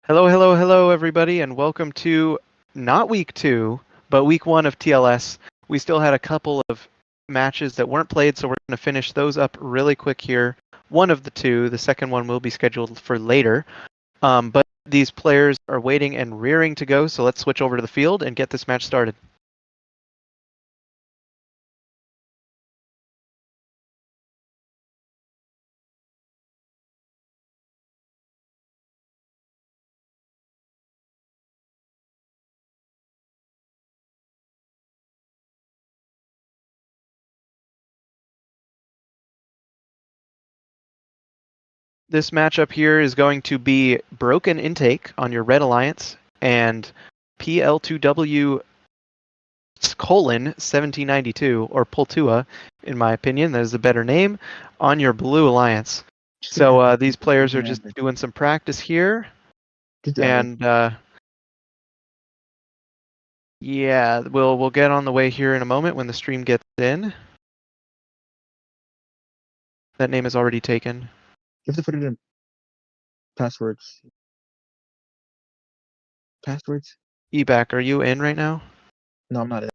Hello, hello, hello, everybody, and welcome to not week 2, but week 1 of TLS. We still had a couple of matches that weren't played, so we're going to finish those up really quick here. One of the two, the second one will be scheduled for later. But these players are waiting and rearing to go, so let's switch over to the field and get this match started. This matchup here is going to be Broken Intake on your Red Alliance and PL2W colon 1792 or Pultua, in my opinion, that is a better name, on your Blue Alliance. So these players are just doing some practice here, and yeah, we'll get on the way here in a moment when the stream gets in. That name is already taken. You have to put it in passwords. Passwords? Ebac, are you in right now? No, I'm not in.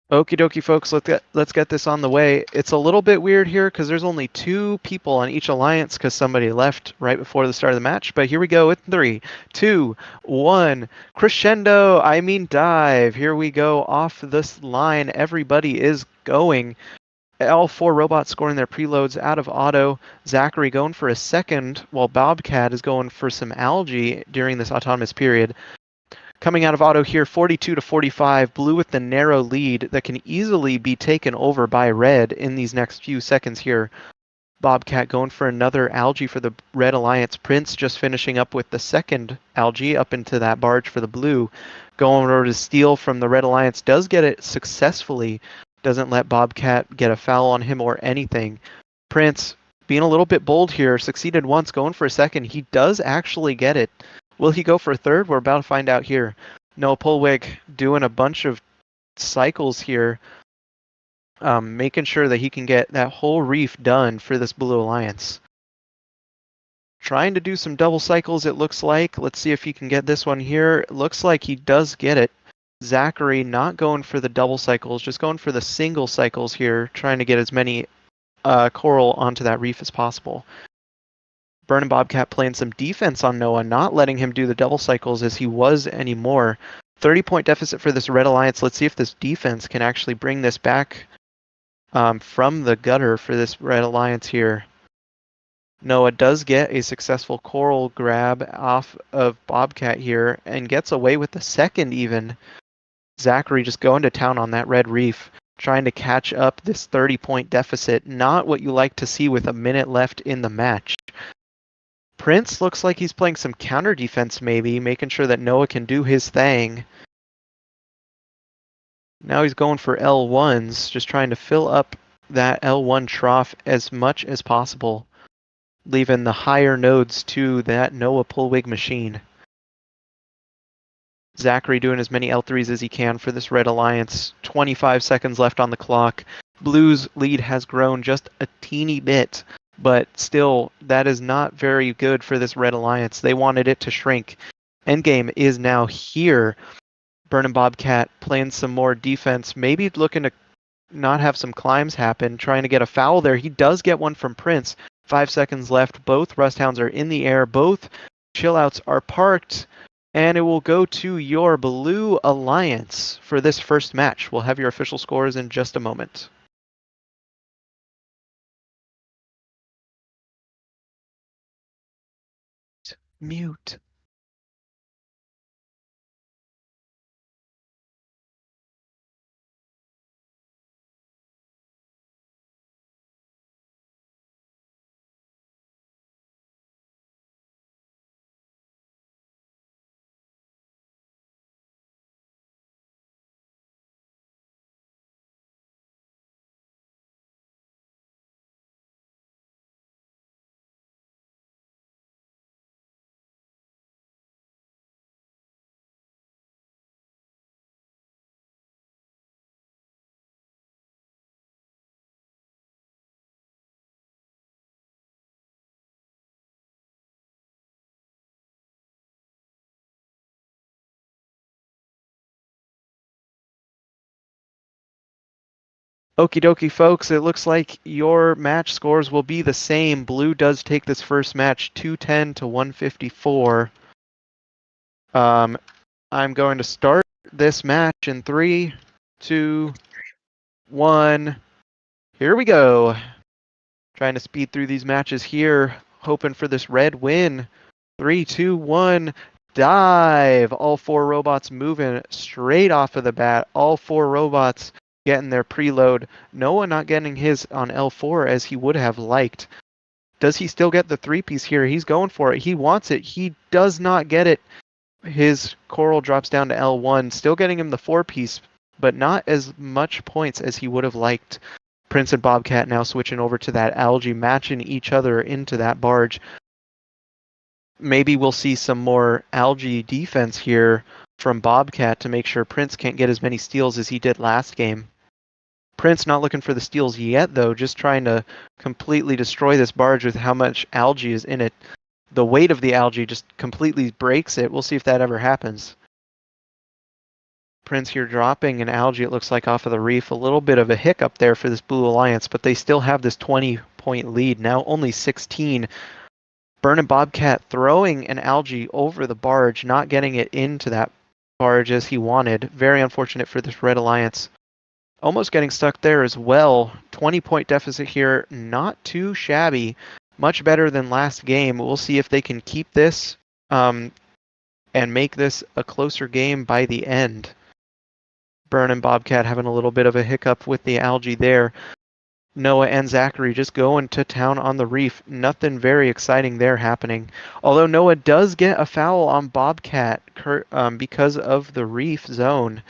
Okie dokie, folks, let's get this on the way. It's a little bit weird here because there's only 2 people on each alliance because somebody left right before the start of the match. But here we go with 3, 2, 1. Crescendo, I mean dive. Here we go off this line. Everybody is going. All 4 robots scoring their preloads out of auto. Zachary going for a second, while Bobcat is going for some algae during this autonomous period. Coming out of auto here, 42 to 45, blue with the narrow lead that can easily be taken over by red in these next few seconds here. Bobcat going for another algae for the Red Alliance. Prince just finishing up with the second algae up into that barge for the blue. Going over to steal from the Red Alliance. Does get it successfully. Doesn't let Bobcat get a foul on him or anything. Prince being a little bit bold here. Succeeded once, going for a second. He does actually get it. Will he go for a third? We're about to find out here. Noah Polwig doing a bunch of cycles here, making sure that he can get that whole reef done for this Blue Alliance. Trying to do some double cycles, it looks like. Let's see if he can get this one here. It looks like he does get it. Zachary not going for the double cycles, just going for the single cycles here, trying to get as many coral onto that reef as possible. Burn Bobcat playing some defense on Noah, not letting him do the double cycles as he was anymore. 30-point deficit for this Red Alliance. Let's see if this defense can actually bring this back from the gutter for this Red Alliance here. Noah does get a successful coral grab off of Bobcat here and gets away with the second even. Zachary just going to town on that red reef, trying to catch up this 30-point deficit. Not what you like to see with a minute left in the match. Prince looks like he's playing some counter defense maybe, making sure that Noah can do his thing. Now he's going for L1s, just trying to fill up that L1 trough as much as possible, leaving the higher nodes to that Noah Polwig machine. Zachary doing as many L3s as he can for this Red Alliance. 25 seconds left on the clock. Blue's lead has grown just a teeny bit, but still, that is not very good for this Red Alliance. They wanted it to shrink. Endgame is now here. Burnin' Bobcat playing some more defense, maybe looking to not have some climbs happen, trying to get a foul there. He does get one from Prince. 5 seconds left. Both Rusthounds are in the air. Both chillouts are parked. And it will go to your Blue Alliance for this first match. We'll have your official scores in just a moment. Mute. Okie dokie, folks. It looks like your match scores will be the same. Blue does take this first match 210 to 154. I'm going to start this match in 3, 2, 1. Here we go. Trying to speed through these matches here, hoping for this red win. 3, 2, 1. Dive. All 4 robots moving straight off of the bat. All 4 robots getting their preload. Noah not getting his on L4 as he would have liked. Does he still get the 3-piece here? He's going for it. He wants it. He does not get it. His coral drops down to L1, still getting him the 4-piece, but not as much points as he would have liked. Prince and Bobcat now switching over to that algae, matching each other into that barge. Maybe we'll see some more algae defense here from Bobcat to make sure Prince can't get as many steals as he did last game. Prince not looking for the steals yet, though, just trying to completely destroy this barge with how much algae is in it. The weight of the algae just completely breaks it. We'll see if that ever happens. Prince here dropping an algae, it looks like, off of the reef. A little bit of a hiccup there for this Blue Alliance, but they still have this 20-point lead. Now only 16. Burn and Bobcat throwing an algae over the barge, not getting it into that barge as he wanted. Very unfortunate for this Red Alliance. Almost getting stuck there as well. 20-point deficit here, not too shabby. Much better than last game. We'll see if they can keep this and make this a closer game by the end. Burn and Bobcat having a little bit of a hiccup with the algae there. Noah and Zachary just going to town on the reef. Nothing very exciting there happening. Although Noah does get a foul on Bobcat because of the reef zone.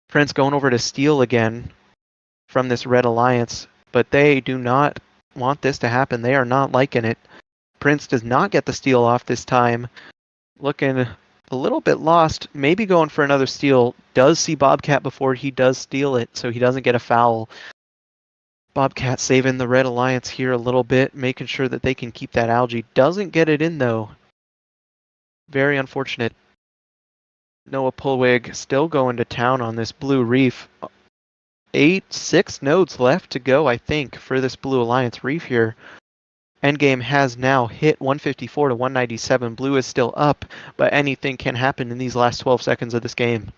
Prince going over to steal again from this Red Alliance, but they do not want this to happen. They are not liking it. Prince does not get the steal off this time. Looking a little bit lost, maybe going for another steal. Does see Bobcat before he does steal it, so he doesn't get a foul. Bobcat saving the Red Alliance here a little bit, making sure that they can keep that algae. Doesn't get it in, though. Very unfortunate. Noah Pulwig still going to town on this blue reef. 6 nodes left to go, I think, for this Blue Alliance reef here. Endgame has now hit 154 to 197. Blue is still up, but anything can happen in these last 12 seconds of this game.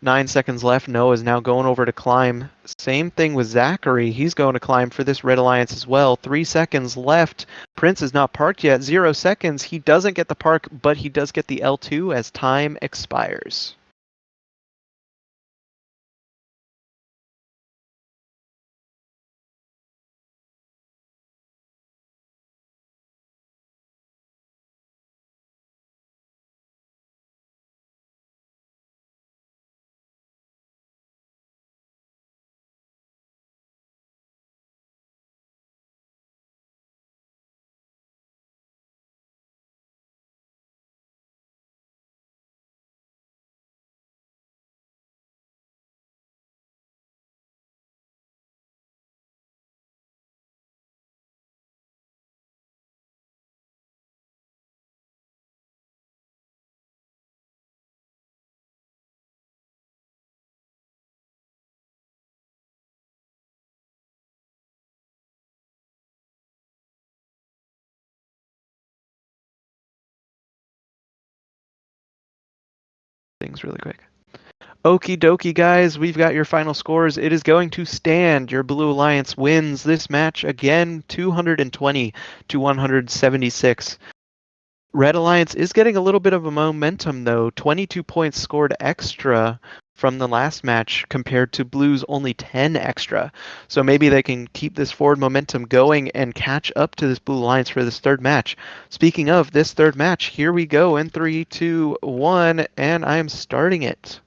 9 seconds left. Noah is now going over to climb. Same thing with Zachary. He's going to climb for this Red Alliance as well. 3 seconds left. Prince is not parked yet. 0 seconds. He doesn't get the park, but he does get the L2 as time expires. Things really quick. Okie dokie, guys, we've got your final scores. It is going to stand. Your Blue Alliance wins this match again, 220 to 176. Red Alliance is getting a little bit of a momentum, though. 22 points scored extra from the last match compared to Blue's only 10 extra. So maybe they can keep this forward momentum going and catch up to this Blue Alliance for this third match. Speaking of this third match, here we go in 3, 2, 1, and I am starting it.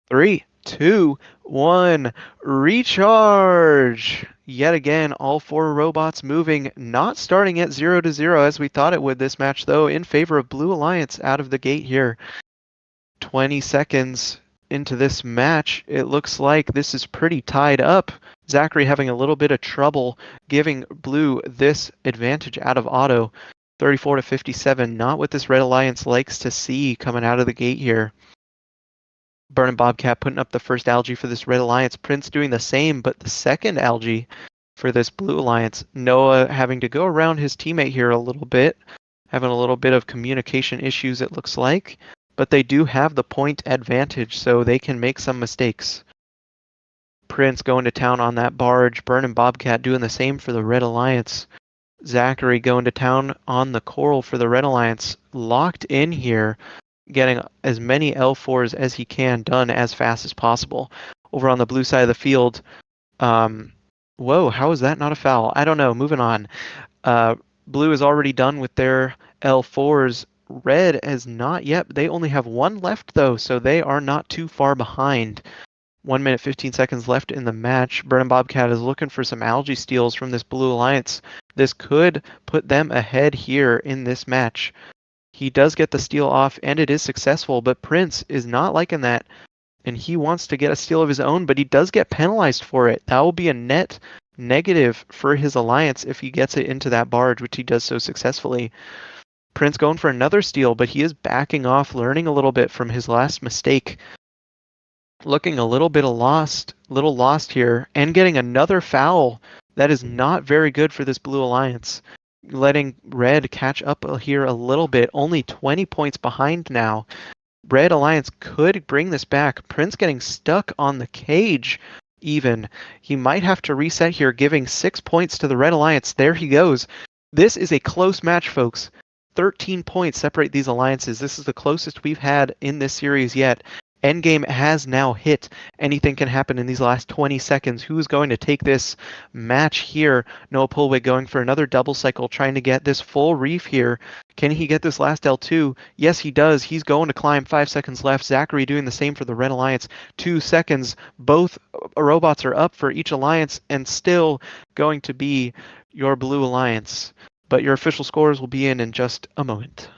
3, 2, 1, recharge! Yet again, all four robots moving, not starting at 0 to 0 as we thought it would this match, though, in favor of Blue Alliance out of the gate here. 20 seconds into this match, it looks like this is pretty tied up. Zachary having a little bit of trouble giving Blue this advantage out of auto. 34 to 57, not what this Red Alliance likes to see coming out of the gate here. Burn and Bobcat putting up the first algae for this Red Alliance. Prince doing the same, but the second algae for this Blue Alliance. Noah having to go around his teammate here a little bit, having a little bit of communication issues, it looks like. But they do have the point advantage, so they can make some mistakes. Prince going to town on that barge. Burn and Bobcat doing the same for the Red Alliance. Zachary going to town on the Coral for the Red Alliance. Locked in here, getting as many L4s as he can done as fast as possible. Over on the blue side of the field, whoa, how is that not a foul? I don't know, moving on. Blue is already done with their L4s. Red has not yet. They only have one left, though, so they are not too far behind. 1 minute, 15 seconds left in the match. Burn Bobcat is looking for some algae steals from this Blue Alliance. This could put them ahead here in this match. He does get the steal off, and it is successful, but Prince is not liking that, and he wants to get a steal of his own, but he does get penalized for it. That will be a net negative for his alliance if he gets it into that barge, which he does so successfully. Prince going for another steal, but he is backing off, learning a little bit from his last mistake. Looking a little lost here, and getting another foul. That is not very good for this Blue Alliance. Letting Red catch up here a little bit, only 20 points behind now. Red Alliance could bring this back. Prince getting stuck on the cage even. He might have to reset here, giving 6 points to the Red Alliance. There he goes. This is a close match, folks. 13 points separate these alliances. This is the closest we've had in this series yet. Endgame has now hit. Anything can happen in these last 20 seconds. Who's going to take this match here? Noah Pulwig going for another double cycle, trying to get this full reef here. Can he get this last L2? Yes, he does. He's going to climb. 5 seconds left. Zachary doing the same for the Red Alliance. 2 seconds. Both robots are up for each alliance and still going to be your Blue Alliance. But your official scores will be in just a moment.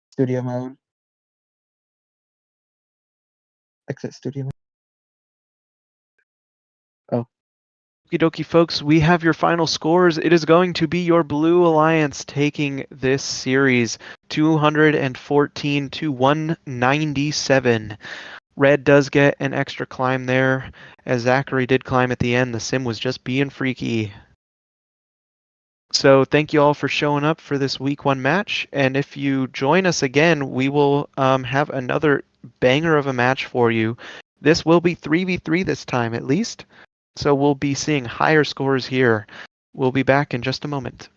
Studio mode. Exit studio mode. Oh. Okie dokie, folks, we have your final scores. It is going to be your Blue Alliance taking this series 214 to 197. Red does get an extra climb there, as Zachary did climb at the end. The sim was just being freaky. So thank you all for showing up for this week 1 match. And if you join us again, we will have another banger of a match for you. This will be 3v3 this time at least. So we'll be seeing higher scores here. We'll be back in just a moment.